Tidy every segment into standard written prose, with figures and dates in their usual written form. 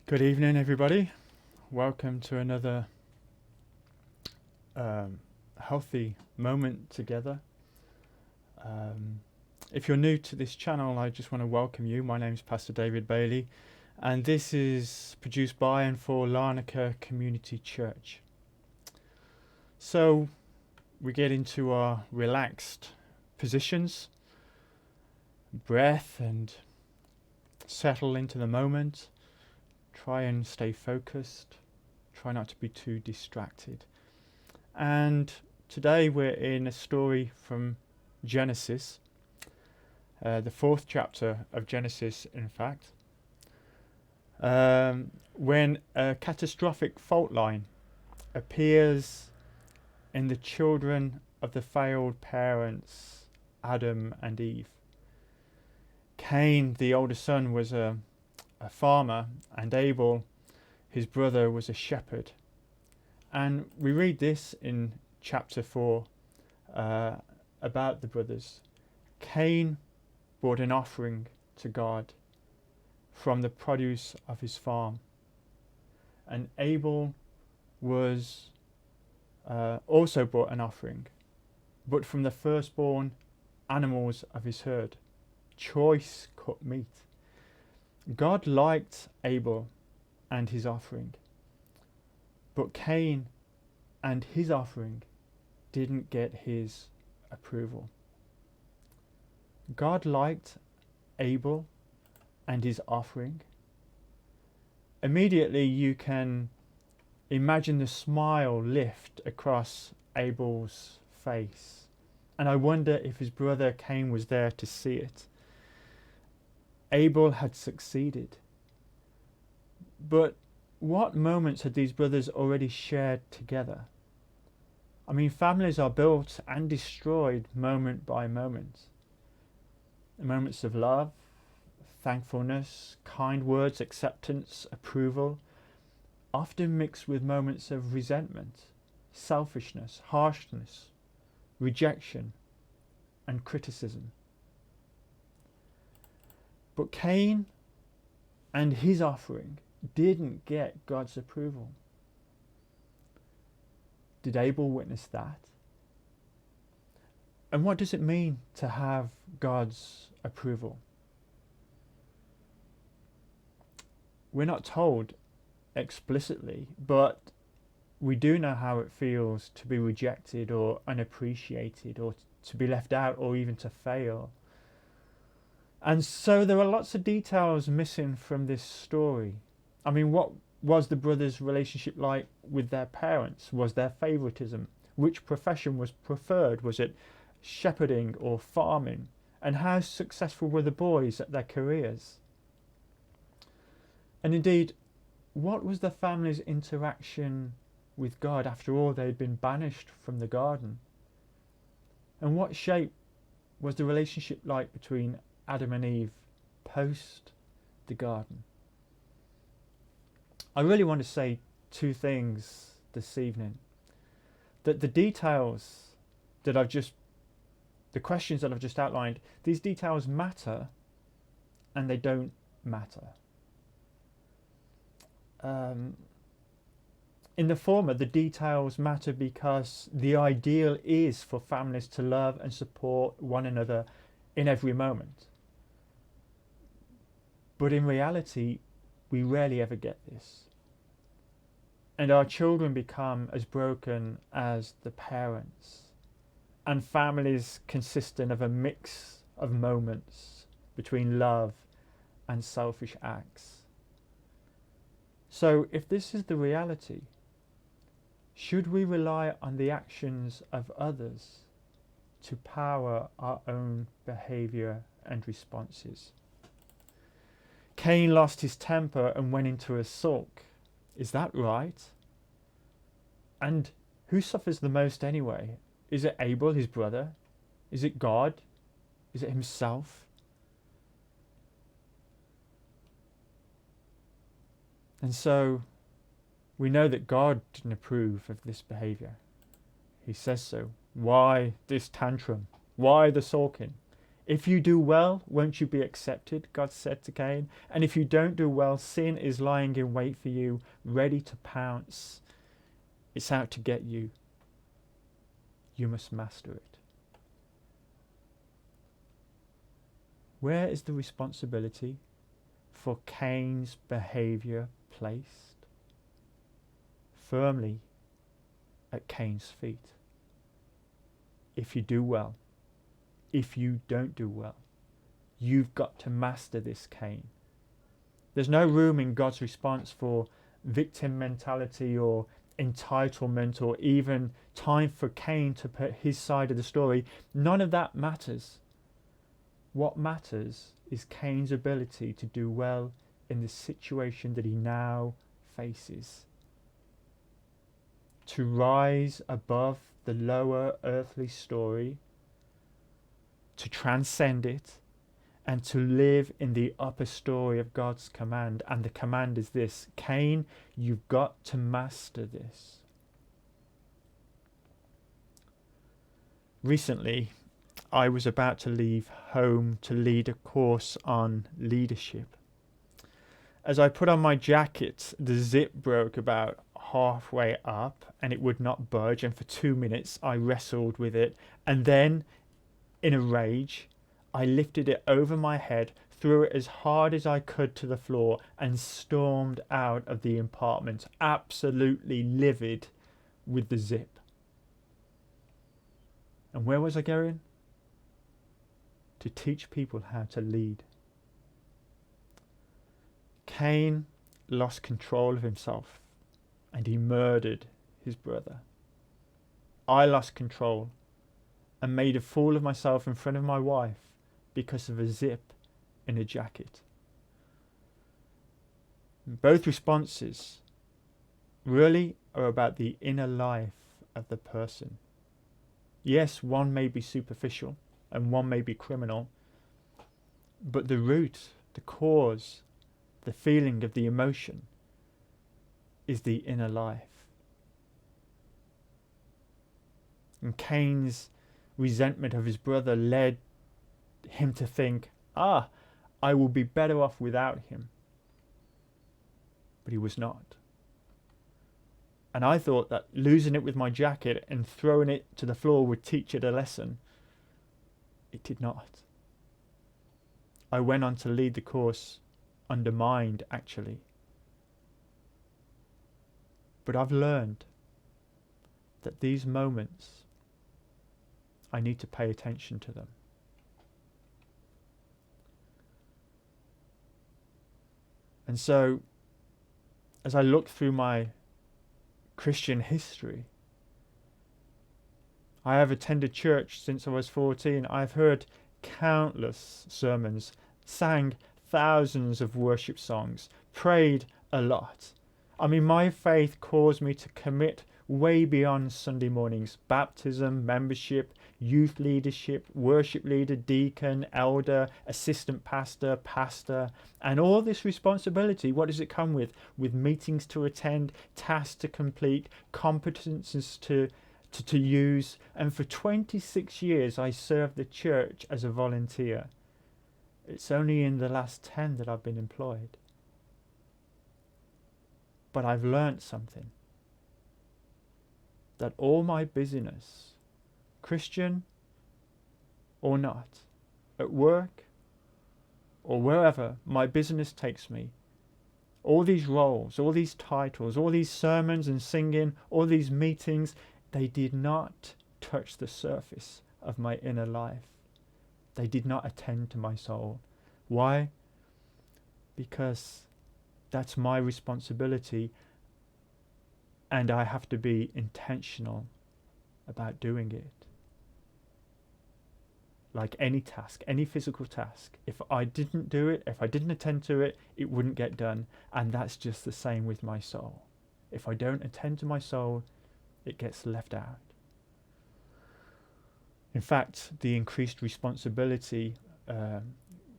Good evening, everybody. Welcome to another healthy moment together. If you're new to this channel, I just want to welcome you. My name is Pastor David Bailey, and this is produced by and for Larnaca Community Church. So we get into our relaxed positions, breath, and settle into the moment. Try and stay focused. Try not to be too distracted. And today we're in a story from Genesis, the 4th chapter of Genesis, in fact, when a catastrophic fault line appears in the children of the failed parents, Adam and Eve. Cain, the older son, was a farmer, and Abel, his brother, was a shepherd. And we read this in chapter 4 about the brothers. Cain brought an offering to God from the produce of his farm, and Abel was also brought an offering, but from the firstborn animals of his herd, choice cut meat. God liked Abel and his offering, but Cain and his offering didn't get his approval. God liked Abel and his offering. Immediately you can imagine the smile lift across Abel's face, and I wonder if his brother Cain was there to see it. Abel had succeeded. But what moments had these brothers already shared together? I mean, families are built and destroyed moment by moment. Moments of love, thankfulness, kind words, acceptance, approval, often mixed with moments of resentment, selfishness, harshness, rejection, and criticism. But Cain and his offering didn't get God's approval. Did Abel witness that? And what does it mean to have God's approval? We're not told explicitly, but we do know how it feels to be rejected or unappreciated, or to be left out, or even to fail. And so there are lots of details missing from this story. I mean, what was the brothers' relationship like with their parents? Was there favoritism? Which profession was preferred? Was it shepherding or farming? And how successful were the boys at their careers? And indeed, what was the family's interaction with God after all they'd been banished from the garden? And what shape was the relationship like between Adam and Eve post the garden? I really want to say two things this evening. That the details that the questions that I've just outlined, these details matter and they don't matter. In the former, the details matter because the ideal is for families to love and support one another in every moment. But in reality, we rarely ever get this. And our children become as broken as the parents. And families consisting of a mix of moments between love and selfish acts. So if this is the reality, should we rely on the actions of others to power our own behaviour and responses? Cain lost his temper and went into a sulk. Is that right? And who suffers the most anyway? Is it Abel, his brother? Is it God? Is it himself? And so we know that God didn't approve of this behaviour. He says so. Why this tantrum? Why the sulking? If you do well, won't you be accepted? God said to Cain. And if you don't do well, sin is lying in wait for you, ready to pounce. It's out to get you. You must master it. Where is the responsibility for Cain's behavior placed? Firmly at Cain's feet. If you do well, if you don't do well, you've got to master this, Cain. There's no room in God's response for victim mentality or entitlement or even time for Cain to put his side of the story. None of that matters. What matters is Cain's ability to do well in the situation that he now faces. To rise above the lower earthly story, to transcend it, and to live in the upper story of God's command. And the command is this: Cain, you've got to master this. Recently, I was about to leave home to lead a course on leadership. As I put on my jacket, the zip broke about halfway up and it would not budge, and for 2 minutes I wrestled with it, and then in a rage I lifted it over my head, threw it as hard as I could to the floor, and stormed out of the apartment, absolutely livid with the zip. And where was I going? To teach people how to lead. Cain lost control of himself and he murdered his brother. I lost control and made a fool of myself in front of my wife because of a zip in a jacket. Both responses really are about the inner life of the person. Yes, one may be superficial and one may be criminal, but the root, the cause, the feeling of the emotion is the inner life. And Cain's resentment of his brother led him to think, I will be better off without him. But he was not. And I thought that losing it with my jacket and throwing it to the floor would teach it a lesson. It did not. I went on to lead the course undermined, actually. But I've learned that these moments, I need to pay attention to them. And so, as I look through my Christian history, I have attended church since I was 14. I've heard countless sermons, sang thousands of worship songs, prayed a lot. I mean, my faith caused me to commit way beyond Sunday mornings. Baptism, membership, youth leadership, worship leader, deacon, elder, assistant pastor, pastor, and all this responsibility. What does it come with? With meetings to attend, tasks to complete, competences to use. And for 26 years I served the church as a volunteer. It's only in the last 10 that I've been employed. But I've learnt something. That all my busyness, Christian or not, at work or wherever my business takes me, all these roles, all these titles, all these sermons and singing, all these meetings, they did not touch the surface of my inner life. They did not attend to my soul. Why? Because that's my responsibility, and I have to be intentional about doing it. Like any task, any physical task, if I didn't do it, if I didn't attend to it, it wouldn't get done. And that's just the same with my soul. If I don't attend to my soul, it gets left out. In fact, the increased responsibility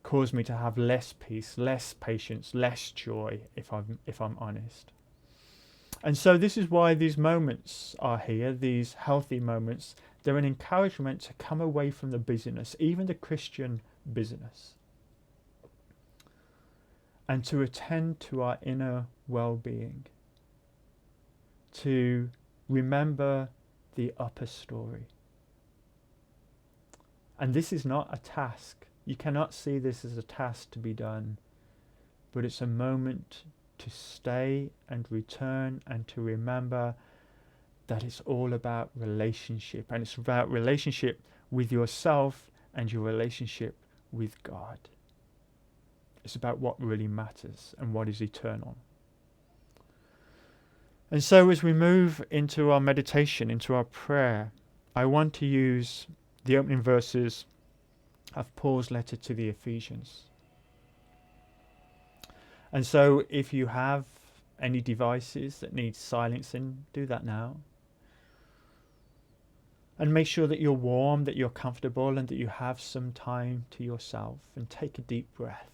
caused me to have less peace, less patience, less joy, if I'm honest. And so this is why these moments are here, these healthy moments They're an encouragement to come away from the busyness, even the Christian busyness, and to attend to our inner well-being, to remember the upper story. And this is not a task. You cannot see this as a task to be done, but it's a moment to stay and return and to remember that it's all about relationship, and it's about relationship with yourself and your relationship with God. It's about what really matters and what is eternal. And so as we move into our meditation, into our prayer, I want to use the opening verses of Paul's letter to the Ephesians. And so if you have any devices that need silencing, do that now. And make sure that you're warm, that you're comfortable, and that you have some time to yourself, and take a deep breath.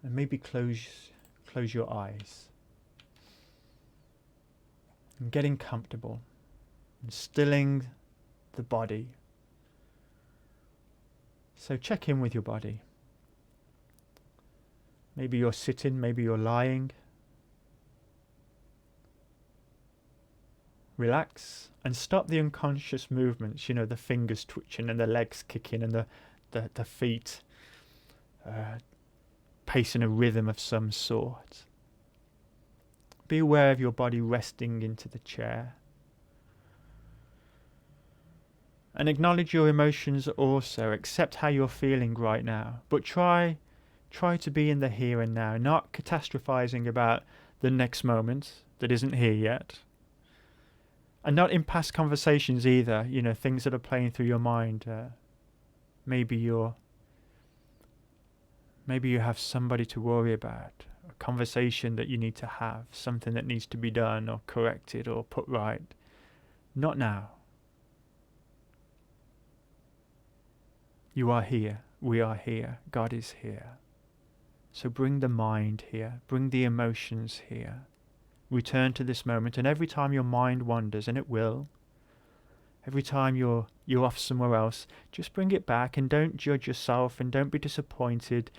And maybe close your eyes. And getting comfortable, and stilling the body. So check in with your body. Maybe you're sitting, maybe you're lying. Relax and stop the unconscious movements, the fingers twitching and the legs kicking and the feet pacing a rhythm of some sort. Be aware of your body resting into the chair. And acknowledge your emotions also. Accept how you're feeling right now. But try to be in the here and now, not catastrophizing about the next moment that isn't here yet. And not in past conversations either, things that are playing through your mind. Maybe you have somebody to worry about, a conversation that you need to have, something that needs to be done or corrected or put right. Not now. You are here. We are here. God is here. So bring the mind here. Bring the emotions here. Return to this moment, and every time your mind wanders, and it will, every time you're off somewhere else, just bring it back and don't judge yourself and don't be disappointed.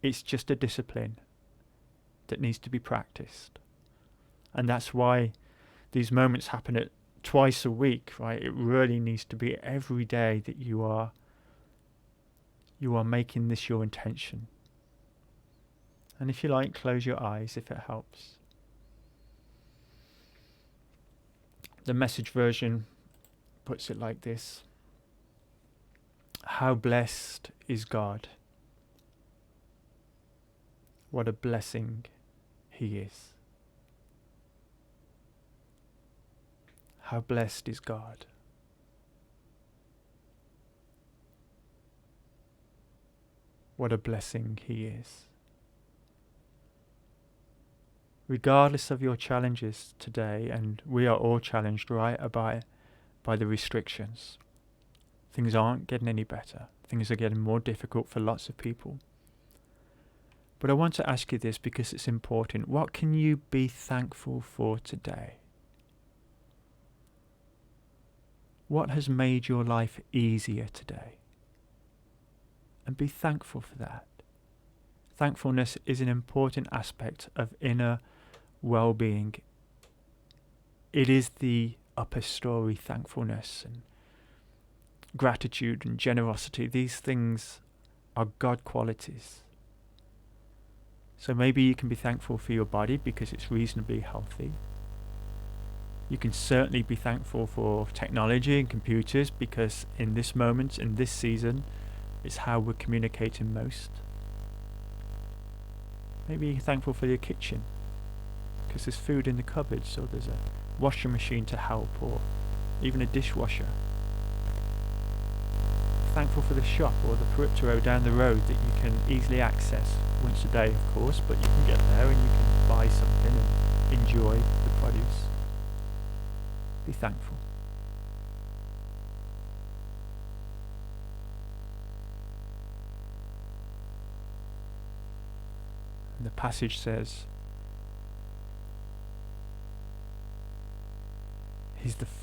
It's just a discipline that needs to be practiced. And that's why these moments happen at twice a week, right? It really needs to be every day that you are making this your intention. And if you like, close your eyes if it helps. The Message version puts it like this: how blessed is God. What a blessing He is. How blessed is God. What a blessing He is. Regardless of your challenges today, and we are all challenged, right, by the restrictions. Things aren't getting any better. Things are getting more difficult for lots of people. But I want to ask you this because it's important. What can you be thankful for today? What has made your life easier today? And be thankful for that. Thankfulness is an important aspect of inner well-being. It is the upper story, thankfulness and gratitude and generosity. These things are God qualities. So maybe you can be thankful for your body because it's reasonably healthy. You can certainly be thankful for technology and computers because in this moment, in this season, it's how we're communicating most. Maybe you're thankful for your kitchen because there's food in the cupboard, so there's a washing machine to help, or even a dishwasher. Thankful for the shop or the periptery down the road that you can easily access once a day, of course, but you can get there and you can buy something and enjoy the produce. Be thankful. And the passage says,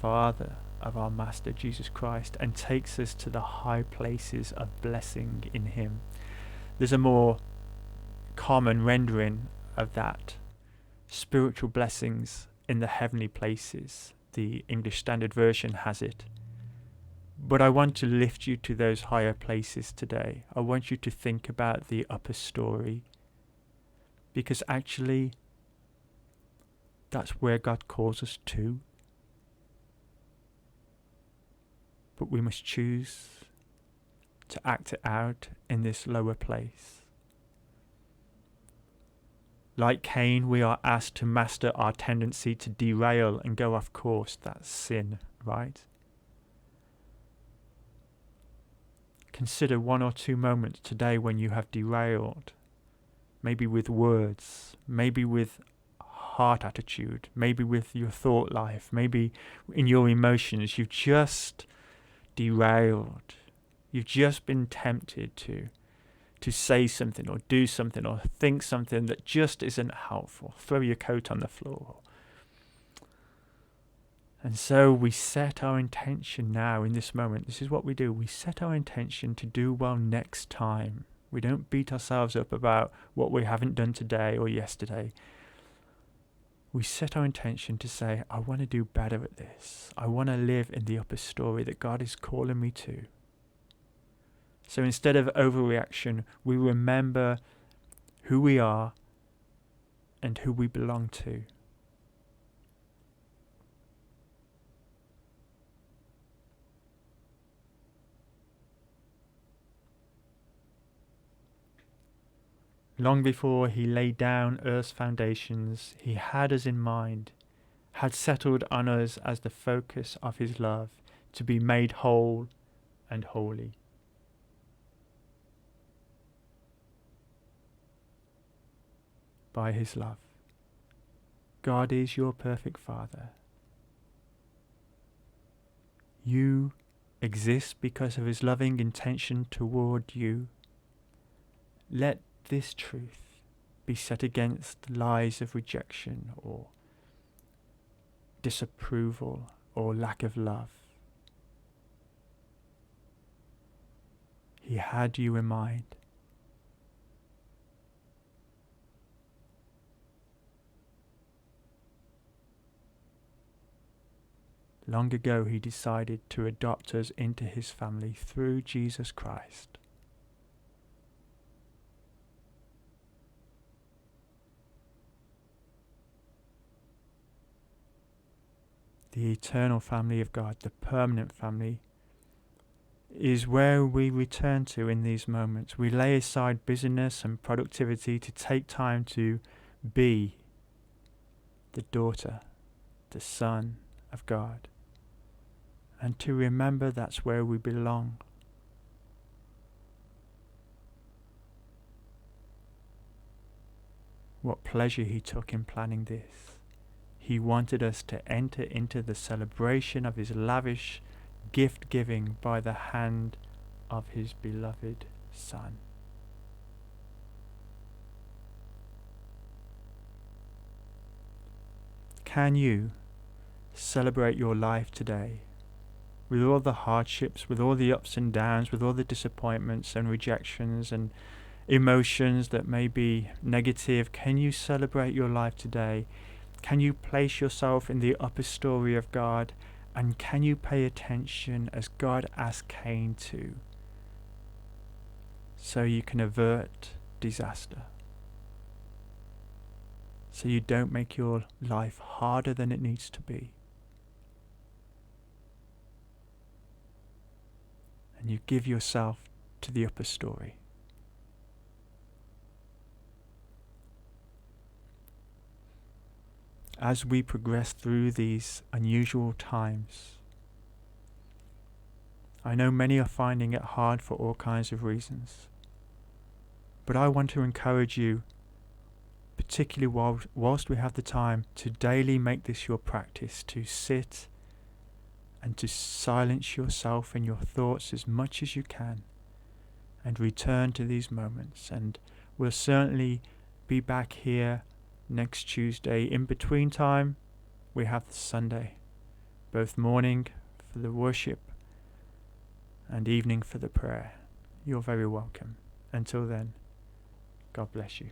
Father of our Master Jesus Christ and takes us to the high places of blessing in him. There's a more common rendering of that: spiritual blessings in the heavenly places. The English Standard Version has it. But I want to lift you to those higher places today. I want you to think about the upper story, because actually that's where God calls us to. But we must choose to act it out in this lower place. Like Cain, we are asked to master our tendency to derail and go off course. That's sin, right? Consider 1 or 2 moments today when you have derailed, maybe with words, maybe with heart attitude, maybe with your thought life, maybe in your emotions. You've just derailed. You've just been tempted to say something or do something or think something that just isn't helpful. Throw your coat on the floor. And so we set our intention now in this moment. This is what we do. We set our intention to do well next time. We don't beat ourselves up about what we haven't done today or yesterday. We set our intention to say, I want to do better at this. I want to live in the upper story that God is calling me to. So instead of overreaction, we remember who we are and who we belong to. Long before he laid down earth's foundations, he had us in mind, had settled on us as the focus of his love, to be made whole and holy. By his love. God is your perfect Father. You exist because of his loving intention toward you. Let this truth be set against lies of rejection or disapproval or lack of love. He had you in mind. Long ago he decided to adopt us into his family through Jesus Christ. The eternal family of God, the permanent family, is where we return to in these moments. We lay aside busyness and productivity to take time to be the daughter, the son of God, and to remember that's where we belong. What pleasure he took in planning this. He wanted us to enter into the celebration of his lavish gift giving by the hand of his beloved Son. Can you celebrate your life today with all the hardships, with all the ups and downs, with all the disappointments and rejections and emotions that may be negative? Can you celebrate your life today? Can you place yourself in the upper story of God? And can you pay attention as God asked Cain to, so you can avert disaster? So you don't make your life harder than it needs to be. And you give yourself to the upper story. As we progress through these unusual times, I know many are finding it hard for all kinds of reasons. But I want to encourage you, particularly whilst we have the time, to daily make this your practice, to sit and to silence yourself and your thoughts as much as you can, and return to these moments. And we'll certainly be back here next Tuesday. In between time, we have the Sunday. both morning for the worship and evening for the prayer. You're very welcome. Until then, God bless you.